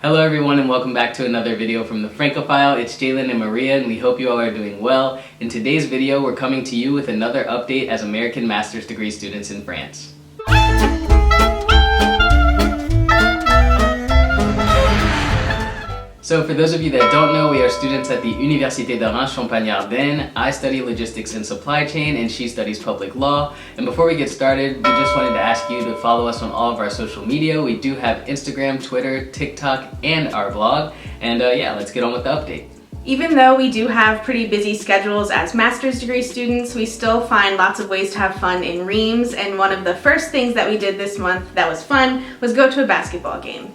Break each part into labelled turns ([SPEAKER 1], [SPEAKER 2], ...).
[SPEAKER 1] Hello everyone and welcome back to another video from the Francophile. It's Jalen and Maria and we hope you all are doing well. In today's video we're coming to you with another update as American master's degree students in France. So for those of you that don't know, we are students at the Université de Reims-Champagne-Ardenne. I study logistics and supply chain and she studies public law. And before we get started, we just wanted to ask you to follow us on all of our social media. We do have Instagram, Twitter, TikTok, and our blog. And yeah, let's get on with the update.
[SPEAKER 2] Even though we do have pretty busy schedules as master's degree students, we still find lots of ways to have fun in Reims. And one of the first things that we did this month that was fun was go to a basketball game.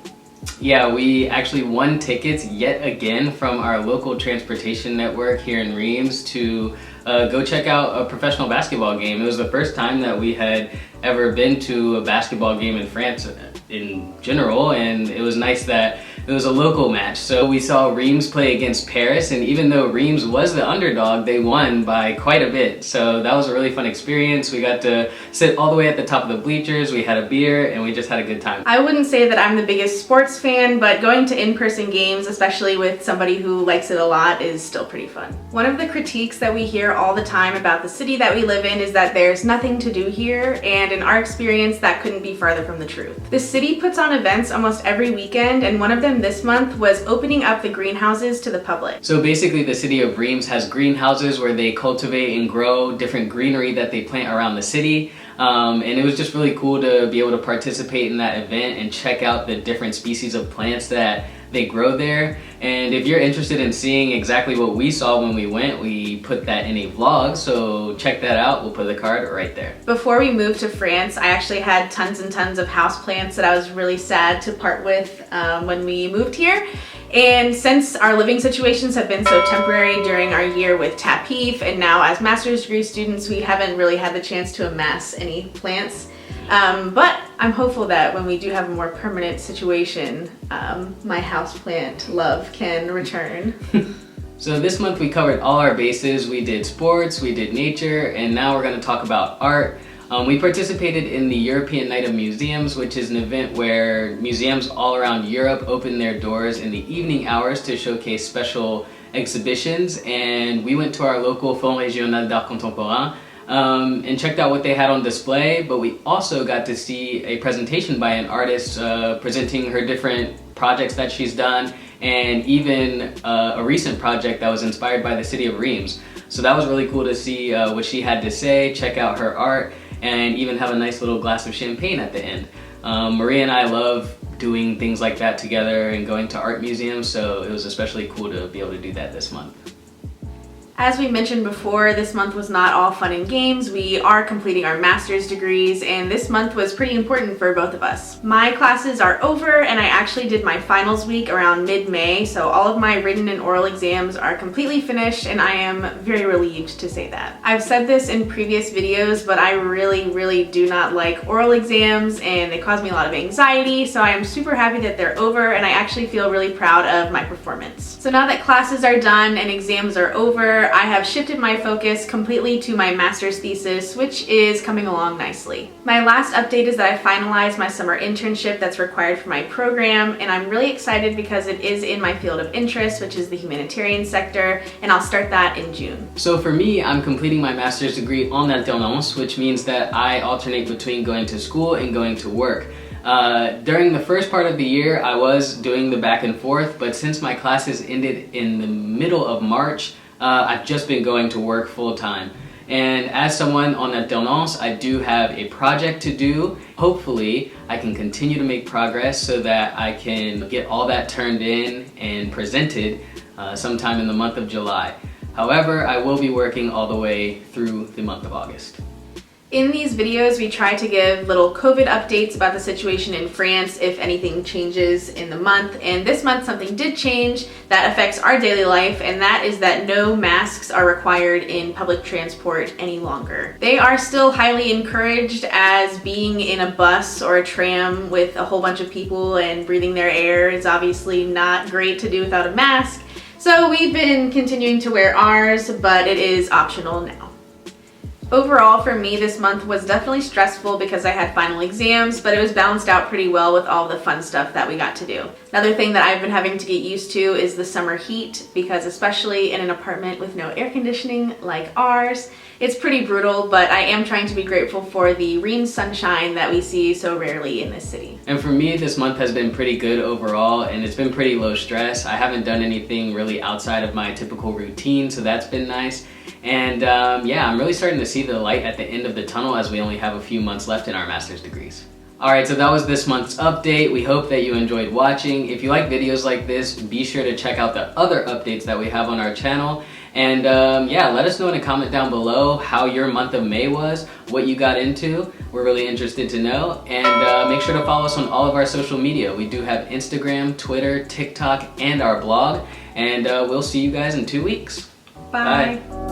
[SPEAKER 1] Yeah, we actually won tickets yet again from our local transportation network here in Reims to go check out a professional basketball game. It was the first time that we had ever been to a basketball game in France in general, and it was nice that it was a local match. So we saw Reims play against Paris, and even though Reims was the underdog, they won by quite a bit. So that was a really fun experience. We got to sit all the way at the top of the bleachers, we had a beer, and we just had a good time.
[SPEAKER 2] I wouldn't say that I'm the biggest sports fan, but going to in-person games, especially with somebody who likes it a lot, is still pretty fun. One of the critiques that we hear all the time about the city that we live in is that there's nothing to do here, and in our experience, that couldn't be farther from the truth. The city puts on events almost every weekend, and one of them this month was opening up the greenhouses to the public.
[SPEAKER 1] So basically the city of Reims has greenhouses where they cultivate and grow different greenery that they plant around the city. And it was just really cool to be able to participate in that event and check out the different species of plants that they grow there. And if you're interested in seeing exactly what we saw when we went, we put that in a vlog, so check that out. We'll put the card right there.
[SPEAKER 2] Before we moved to France, I actually had tons and tons of houseplants that I was really sad to part with when we moved here. And since our living situations have been so temporary during our year with TAPIF and now as master's degree students, we haven't really had the chance to amass any plants. But I'm hopeful that when we do have a more permanent situation, my houseplant love can return.
[SPEAKER 1] So this month we covered all our bases. We did sports, we did nature, and now we're going to talk about art. We participated in the European Night of Museums, which is an event where museums all around Europe open their doors in the evening hours to showcase special exhibitions. And we went to our local Fonds Régional d'Art Contemporain and checked out what they had on display, but we also got to see a presentation by an artist presenting her different projects that she's done, and even a recent project that was inspired by the city of Reims. So that was really cool to see what she had to say, check out her art, and even have a nice little glass of champagne at the end. Maria and I love doing things like that together and going to art museums, so it was especially cool to be able to do that this month.
[SPEAKER 2] As we mentioned before, this month was not all fun and games. We are completing our master's degrees, and this month was pretty important for both of us. My classes are over, and I actually did my finals week around mid-May, so all of my written and oral exams are completely finished, and I am very relieved to say that. I've said this in previous videos, but I really do not like oral exams, and they cause me a lot of anxiety, so I am super happy that they're over, and I actually feel really proud of my performance. So now that classes are done and exams are over, I have shifted my focus completely to my master's thesis, which is coming along nicely. My last update is that I finalized my summer internship that's required for my program, and I'm really excited because it is in my field of interest, which is the humanitarian sector, and I'll start that in June.
[SPEAKER 1] So for me, I'm completing my master's degree en alternance, which means that I alternate between going to school and going to work. During the first part of the year, I was doing the back and forth, but since my classes ended in the middle of March, I've just been going to work full-time. And as someone on alternance, I do have a project to do. Hopefully, I can continue to make progress so that I can get all that turned in and presented sometime in the month of July. However, I will be working all the way through the month of August.
[SPEAKER 2] In these videos, we try to give little COVID updates about the situation in France if anything changes in the month. And this month, something did change that affects our daily life, and that is that no masks are required in public transport any longer. They are still highly encouraged, as being in a bus or a tram with a whole bunch of people and breathing their air is obviously not great to do without a mask. So we've been continuing to wear ours, but it is optional now. Overall, for me, this month was definitely stressful because I had final exams, but it was balanced out pretty well with all the fun stuff that we got to do. Another thing that I've been having to get used to is the summer heat, because especially in an apartment with no air conditioning like ours, it's pretty brutal, but I am trying to be grateful for the rain sunshine that we see so rarely in this city.
[SPEAKER 1] And for me, this month has been pretty good overall, and it's been pretty low stress. I haven't done anything really outside of my typical routine, so that's been nice. And yeah, I'm really starting to see the light at the end of the tunnel as we only have a few months left in our master's degrees. Alright, so that was this month's update. We hope that you enjoyed watching. If you like videos like this, be sure to check out the other updates that we have on our channel. And yeah, let us know in a comment down below how your month of May was, what you got into. We're really interested to know. And make sure to follow us on all of our social media. We do have Instagram, Twitter, TikTok, and our blog. And we'll see you guys in 2 weeks.
[SPEAKER 2] Bye.
[SPEAKER 1] Bye.